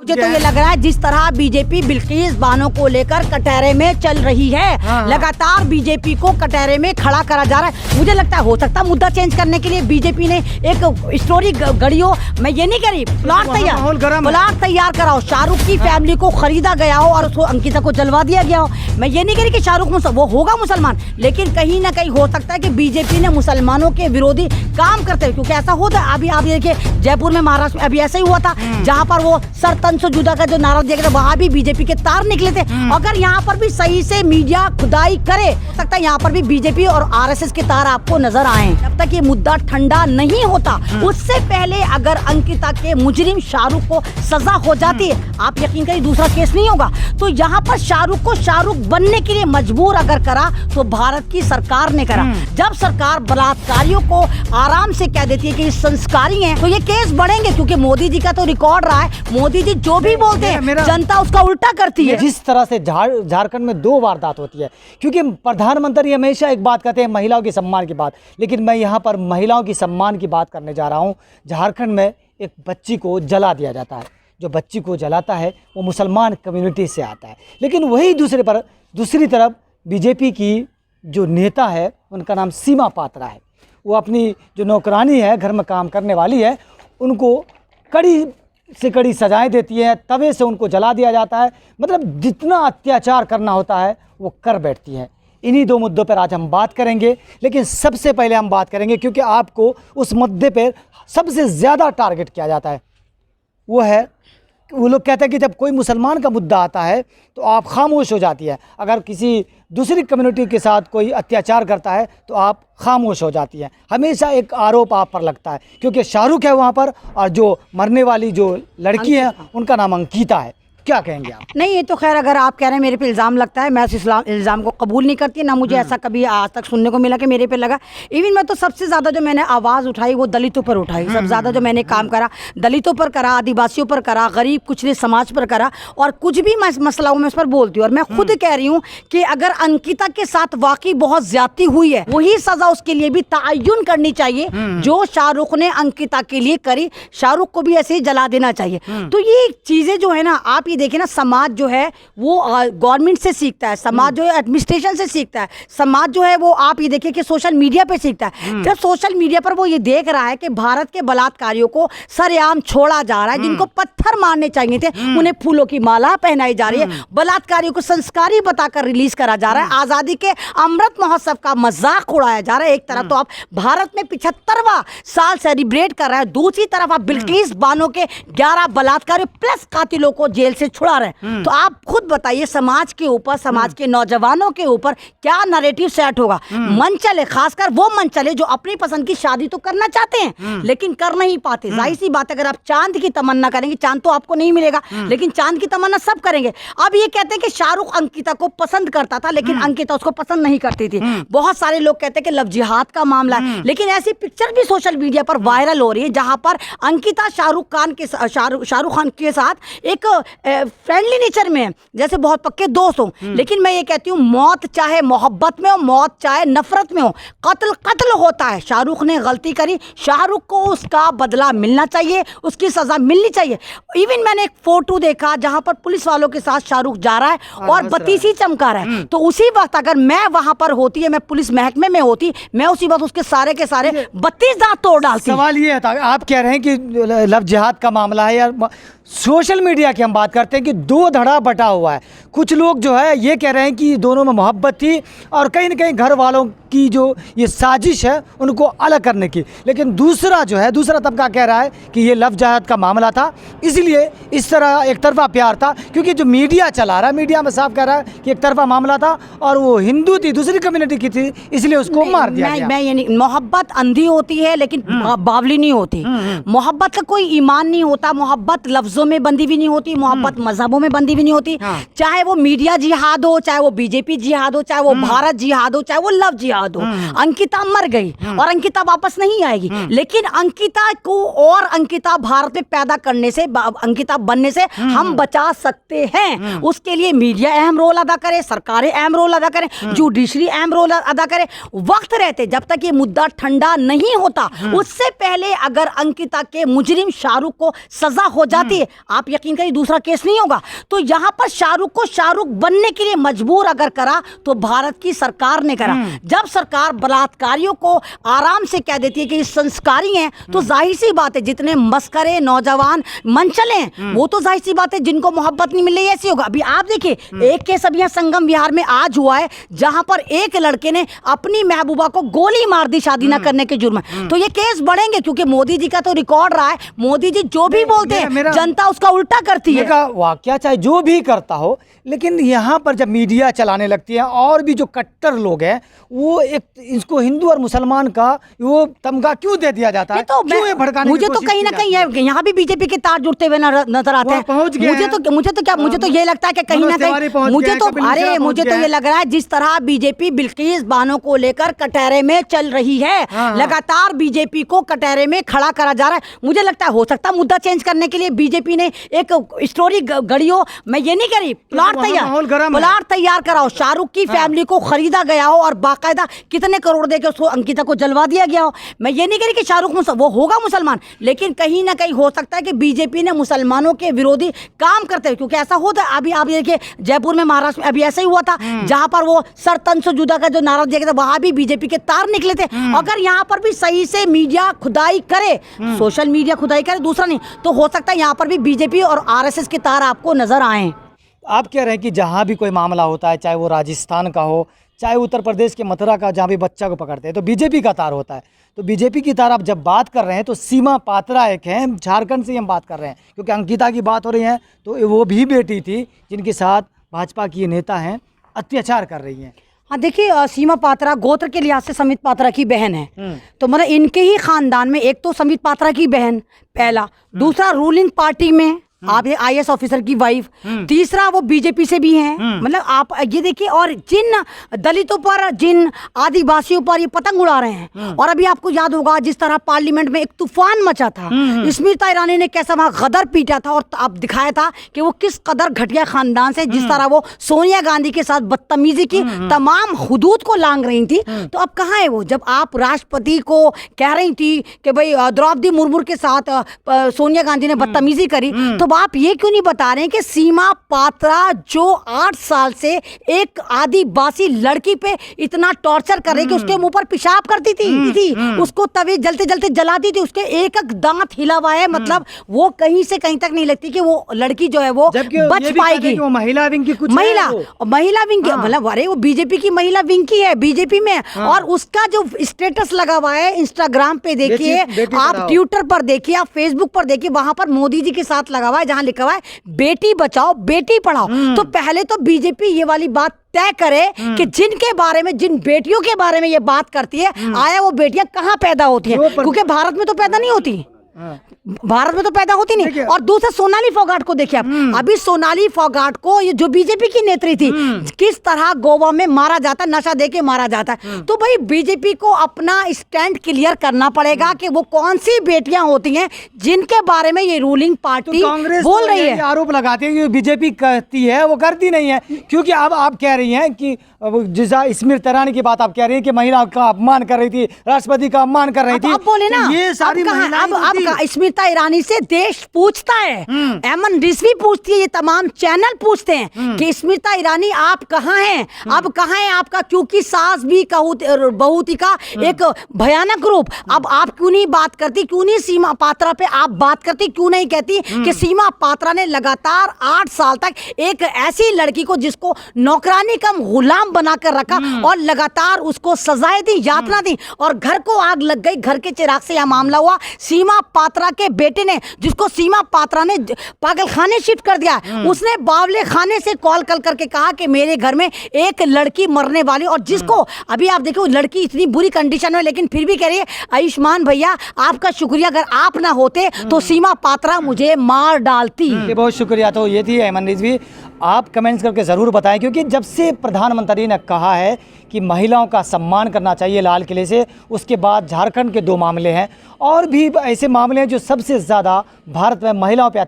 मुझे तो ये लग रहा है जिस तरह बीजेपी बिल्किस बानो को लेकर कटहरे में चल रही है, लगातार बीजेपी को कटहरे में खड़ा करा जा रहा है। मुझे लगता है हो सकता है मुद्दा चेंज करने के लिए बीजेपी ने एक स्टोरी गढ़ी हो। मैं ये नहीं कह रही प्लाट तैयार कराओ, शाहरुख की फैमिली को खरीदा गया हो और उसको अंकिता को जलवा दिया गया हो। मैं ये नहीं कह रही कि शाहरुख वो होगा मुसलमान, लेकिन कहीं ना कहीं हो सकता है कि बीजेपी ने मुसलमानों के विरोधी काम करते हुए, क्योंकि ऐसा होता है अभी आप देखिए जयपुर में महाराष्ट्र में अभी ऐसा ही हुआ था, जहाँ पर वो सर तन से जुदा का जो नारा दिया गया था वहाँ भी बीजेपी के तार निकले थे। अगर यहाँ पर भी सही से मीडिया खुदाई करे हो सकता है यहाँ पर भी बीजेपी और आरएसएस के तार आपको नजर आए। जब तक ये मुद्दा ठंडा नहीं होता उससे पहले अगर अंकिता के मुजरिम शाहरुख को सजा हो जाती है, आप यकीन करिए दूसरा केस नहीं होगा। तो यहाँ पर शाहरुख को शाहरुख बनने के लिए मजबूर अगर करा तो भारत की सरकार ने करा। जब सरकार बलात्कारियों को आराम से कह देती है कि संस्कारी हैं तो ये केस बढ़ेंगे, क्योंकि मोदी जी का तो रिकॉर्ड रहा है, मोदी जी जो भी बोलते हैं जनता उसका उल्टा करती है। जिस तरह से झारखंड में 2 वारदात होती है, क्योंकि प्रधानमंत्री हमेशा एक बात कहते हैं महिलाओं के सम्मान की बात, लेकिन मैं यहाँ पर महिलाओं की सम्मान की बात करने जा रहा हूँ। झारखंड में एक बच्ची को जला दिया जाता है, जो बच्ची को जलाता है वो मुसलमान कम्युनिटी से आता है, लेकिन वही दूसरी तरफ बीजेपी की जो नेता है उनका नाम सीमा पात्रा है, वो अपनी जो नौकरानी है घर में काम करने वाली है उनको कड़ी से कड़ी सजाएं देती है, तवे से उनको जला दिया जाता है। मतलब जितना अत्याचार करना होता है वो कर बैठती है। इन्हीं 2 मुद्दों पर आज हम बात करेंगे, लेकिन सबसे पहले हम बात करेंगे क्योंकि आपको उस मुद्दे पर सबसे ज़्यादा टारगेट किया जाता है, वो लोग कहते हैं कि जब कोई मुसलमान का मुद्दा आता है तो आप खामोश हो जाती है, अगर किसी दूसरी कम्युनिटी के साथ कोई अत्याचार करता है तो आप खामोश हो जाती है। हमेशा एक आरोप आप पर लगता है, क्योंकि शाहरुख है वहाँ पर और जो मरने वाली जो लड़की है उनका नाम अंकिता है। क्या कहेंगे आप? नहीं, ये तो खैर अगर आप कह रहे हैं मेरे पे इल्ज़ाम लगता है, मैं उस इल्ज़ाम को कबूल नहीं करती, ना मुझे ऐसा कभी आज तक सुनने को मिला कि मेरे पे लगा। इवन मैं तो सबसे ज़्यादा जो मैंने आवाज़ उठाई वो दलितों पर उठाई, सबसे ज़्यादा जो मैंने काम करा दलितों पर करा, आदिवासियों पर करा, गरीब कुचले समाज पर करा, और कुछ भी मसला हो मैं उस पर बोलती हूँ। और मैं खुद कह रही हूँ कि अगर अंकिता के साथ वाकई बहुत ज्यादती हुई है वही सज़ा उसके लिए भी तयन करनी चाहिए जो शाहरुख ने अंकिता के लिए करी, शाहरुख को भी ऐसे ही जला देना चाहिए। तो ये चीज़ें जो है ना, आप ये देखिए ना, समाज जो है वो गवर्नमेंट से सीखता है, समाज जो है एडमिनिस्ट्रेशन से सीखता है, समाज जो है वो आप ये देखिए कि सोशल मीडिया पे सीखता है। जब सोशल मीडिया पर वो ये देख रहा है कि भारत के बलात्कारियों को सरेआम छोड़ा जा रहा है, जिनको पत्थर मारने चाहिए थे उन्हें फूलों की माला पहनाई जा रही है, बलात्कारियों को संस्कारी बताकर रिलीज करा जा रहा है, आज़ादी के अमृत महोत्सव का मजाक उड़ाया जा रहा है। एक तरफ तो आप भारत में 75वां साल सेलिब्रेट कर रहा है, दूसरी तरफ आप बिल्किस बानो के 11 बलात्कारियों प्लस कातिलों को जेल से छुड़ा रहे हैं। तो आप खुद बताइए समाज के ऊपर, समाज के नौजवानों के ऊपर क्या नैरेटिव सेट होगा। मन चले, खासकर वो मन चले जो अपनी पसंद की शादी तो करना चाहते हैं लेकिन कर नहीं पाते। जाहिर सी बात है, अगर आप चांद की तमन्ना करेंगे चांद तो आपको नहीं मिलेगा, लेकिन चांद की तमन्ना सब करेंगे। अब ये कहते हैं कि शाहरुख अंकिता को पसंद करता था लेकिन अंकिता उसको पसंद नहीं करती थी। बहुत सारे लोग कहते हैं कि लव जिहाद का मामला है, लेकिन ऐसी पिक्चर भी सोशल मीडिया पर वायरल हो रही है जहां पर अंकिता शाहरुख खान के साथ एक फ्रेंडली नेचर में है, जैसे बहुत पक्के दोस्त हो। लेकिन मैं ये कहती हूँ मौत चाहे मोहब्बत में हो, मौत चाहे नफरत में हो, कत्ल होता है। शाहरुख ने गलती करी, शाहरुख को उसका बदला मिलना चाहिए, उसकी सजा मिलनी चाहिए। इवन मैंने एक फोटो देखा जहां पर पुलिस वालों के साथ शाहरुख जा रहा है और बत्तीसी चमका रहा है, तो उसी वक्त अगर मैं वहां पर होती है, मैं पुलिस महकमे में होती, मैं उसी वक्त उसके सारे के सारे 32 दांत तोड़ डालती। सवाल ये था, आप कह रहे हैं कि लव जिहाद का मामला है यार, सोशल मीडिया की हम बात करते हैं कि 2 धड़ा बटा हुआ है। कुछ लोग जो है ये कह रहे हैं कि दोनों में मोहब्बत थी और कहीं ना कहीं घर वालों की जो ये साजिश है उनको अलग करने की, लेकिन दूसरा तबका कह रहा है कि ये लव जिहाद का मामला था, इसलिए इस तरह एक तरफा प्यार था। क्योंकि जो मीडिया चला रहा है, मीडिया में साफ कह रहा है कि एक तरफा मामला था और वो हिंदू थी, दूसरी कम्युनिटी की थी, इसलिए उसको मार दिया गया। मैं ये नहीं, मोहब्बत अंधी होती है लेकिन बावली नहीं होती। मोहब्बत का कोई ईमान नहीं होता, मोहब्बत लफ्जों में बंदी भी नहीं होती, मोहब्बत साथ मजहबों में बंदी भी नहीं होती। चाहे वो मीडिया जिहाद हो, चाहे वो बीजेपी जिहाद हो, चाहे वो भारत जिहाद हो, चाहे वो लव जिहाद हो। अंकिता मर गई और अंकिता वापस नहीं आएगी, लेकिन अंकिता को और अंकिता भारत में पैदा करने से, अंकिता बनने से हम बचा सकते हैं। उसके लिए मीडिया अहम रोल अदा करे, सरकारें अहम रोल अदा करें, जुडिशरी अहम रोल अदा करे। वक्त रहते, जब तक ये मुद्दा ठंडा नहीं होता, उससे पहले अगर अंकिता के मुजरिम शाहरुख को सजा हो जाती है, आप यकीन करिए दूसरा केस नहीं होगा। तो यहां पर शाहरुख को शाहरुख बनने के लिए मजबूर अगर करा तो भारत की सरकार ने करा। जब सरकार बलात्कारियों को आराम से कह देती है कि संस्कारी हैं, तो जाहिर सी बात है जितने मस्करे नौजवान मंचले हैं, वो तो जाहिर सी बात है जिनको मोहब्बत नहीं मिल रही ऐसी होगा। अभी आप देखिए एक केस अभी यहाँ संगम विहार में आज हुआ है, जहां पर एक लड़के ने अपनी महबूबा को गोली मार दी शादी न करने के जुर्म में। तो ये केस बढ़ेंगे, क्योंकि मोदी जी का तो रिकॉर्ड रहा है, मोदी जी जो भी बोलते हैं जनता उसका उल्टा करती है। वाकया चाहे जो भी करता हो, लेकिन यहाँ पर जब मीडिया चलाने लगती है और भी जो कट्टर लोग हैं, वो एक इसको हिंदू और मुसलमान का वो तमगा क्यों दे दिया जाता है? तो क्यों ये भड़काने मुझे तो कहीं ना कहीं यहाँ भी बीजेपी के तार जुड़ते हुए नजर आते हैं। मुझे तो ये लगता है कि कहीं ना कहीं मुझे तो ये लग रहा है जिस तरह बीजेपी बिल्किस बानो को लेकर कटहरे में चल रही है, लगातार बीजेपी को कटहरे में खड़ा करा जा रहा है। मुझे लगता है हो सकता है मुद्दा चेंज करने के लिए बीजेपी ने एक स्टोरी गढ़ी हो। मैं ये नहीं कह रही प्लाट तैयार कराओ, शाहरुख की फैमिली को खरीदा गया हो और बाकायदा कितने करोड़ देके उसको अंकिता को जलवा दिया गया हो। मैं ये नहीं कह रही कि शाहरुख वो होगा मुसलमान, लेकिन कहीं ना कहीं हो सकता है कि बीजेपी ने मुसलमानों के विरोधी काम करते हुए, क्योंकि ऐसा होता है। अभी आप देखिए जयपुर में, महाराष्ट्र में अभी ऐसा ही हुआ था, जहां पर वो सर तन से जुदा का जो नारा दिया गया था, वहां भी बीजेपी के तार निकले थे। अगर यहाँ पर भी सही से मीडिया खुदाई करे, सोशल मीडिया खुदाई करे, दूसरा नहीं, तो हो सकता है यहाँ पर भी बीजेपी और आरएसएस के तार आपको नजर आए। आप कह रहे हैं कि जहाँ भी कोई मामला होता है, चाहे वो राजस्थान का हो, चाहे उत्तर प्रदेश के मथुरा का, जहाँ भी बच्चा को पकड़ते हैं तो बीजेपी का तार होता है। तो बीजेपी की तार आप जब बात कर रहे हैं तो सीमा पात्रा एक है, झारखंड से हम बात कर रहे हैं, क्योंकि अंकिता की बात हो रही है, तो वो भी बेटी थी जिनके साथ भाजपा की नेता हैं अत्याचार कर रही हैं। हाँ देखिए, सीमा पात्रा गोत्र के लिहाज से समित पात्रा की बहन है, तो मतलब इनके ही खानदान में एक तो समित पात्रा की बहन पहला, दूसरा रूलिंग पार्टी में आप ये आईएएस ऑफिसर की वाइफ, तीसरा वो बीजेपी से भी हैं। मतलब आप ये देखिए, और जिन दलितों पर, जिन आदिवासियों पर ये पतंग उड़ा रहे हैं। और अभी आपको याद होगा जिस तरह पार्लियामेंट में एक तूफान मचा था, स्मृति ईरानी ने कैसा वहां गदर पीटा था और अब दिखाया था कि वो किस कदर घटिया खानदान से, जिस तरह वो सोनिया गांधी के साथ बदतमीजी की तमाम हुदूद को लांग रही थी। तो अब कहाँ है वो, जब आप राष्ट्रपति को कह रही थी कि भाई द्रौपदी मुर्मू के साथ सोनिया गांधी ने बदतमीजी करी, तो आप ये क्यों नहीं बता रहे हैं कि सीमा पात्रा जो 8 साल से एक आदिवासी लड़की पे इतना टॉर्चर कर रही कि उसके मुंह पर पेशाब करती थी, उसको तवे जलते जलते जलाती थी, उसके एक एक दांत हिला हुआ है। मतलब वो कहीं से कहीं तक नहीं लगती कि वो लड़की जो है वो बच पाएगी। महिला विंग की कुछ महिला विंग, मतलब अरे वो बीजेपी की महिला विंग की है बीजेपी में। और उसका जो स्टेटस लगा हुआ है इंस्टाग्राम पे देखिए, आप ट्विटर पर देखिए, आप फेसबुक पर देखिए, वहां पर मोदी जी के साथ लगा हुआ है, जहां लिखा हुआ है बेटी बचाओ बेटी पढ़ाओ। तो पहले तो बीजेपी ये वाली बात तय करे कि जिनके बारे में, जिन बेटियों के बारे में ये बात करती है, आया वो बेटियां कहां पैदा होती हैं, क्योंकि भारत में तो पैदा नहीं होती, भारत में तो पैदा होती नहीं। और दूसरा सोनाली फोगाट को देखिए आप, अभी सोनाली फोगाट को, ये जो बीजेपी की नेत्री थी, किस तरह गोवा में मारा जाता, नशा देके मारा जाता है। तो भाई बीजेपी को अपना स्टैंड क्लियर करना पड़ेगा कि वो कौन सी बेटियां होती हैं जिनके बारे में ये रूलिंग पार्टी बोल रही है। आरोप लगाती है कि बीजेपी कहती है वो करती नहीं है, क्योंकि अब आप कह रही हैं कि जिसा स्मृति ईरानी की बात आप कह रही हैं कि महिला का अपमान कर रही थी, राष्ट्रपति का अपमान कर रही थी। अब बोले ना, ये सारी अब स्मृति ईरानी से देश पूछता है, एमन रिजवी पूछती है, ये तमाम चैनल पूछते हैं कि स्मृति ईरानी आप कहाँ हैं, अब कहाँ है आपका, क्योंकि सास भी बहुती का एक भयानक रूप। अब आप क्यों नहीं बात करती, क्यों नहीं सीमा पात्रा पे आप बात करती, क्यों नहीं कहती कि सीमा पात्रा ने लगातार 8 साल तक एक ऐसी लड़की को जिसको नौकरानी कम गुलाम बनाकर रखा और लगातार उसको सजाएं दी, यातना दी, और घर को आग लग गई, घर के चिराग से यह मामला हुआ। सीमा पात्रा के के बेटे ने, जिसको सीमा पात्रा ने पागल खाने शिफ्ट कर दिया, उसने बावले खाने से कॉल कर करके कहा कि मेरे घर में एक लड़की मरने वाली, और जिसको अभी आप देखो लड़की इतनी बुरी कंडीशन में, लेकिन फिर भी कह रही है आयुष्मान भैया आपका शुक्रिया, अगर आप ना होते तो सीमा पात्रा मुझे मार डालती। बहुत शुक्रिया। तो ये थी अयमन रिजवी। आप कमेंट्स करके ज़रूर बताएं, क्योंकि जब से प्रधानमंत्री ने कहा है कि महिलाओं का सम्मान करना चाहिए लाल किले से, उसके बाद झारखंड के 2 मामले हैं और भी ऐसे मामले हैं जो सबसे ज़्यादा भारत में महिलाओं पर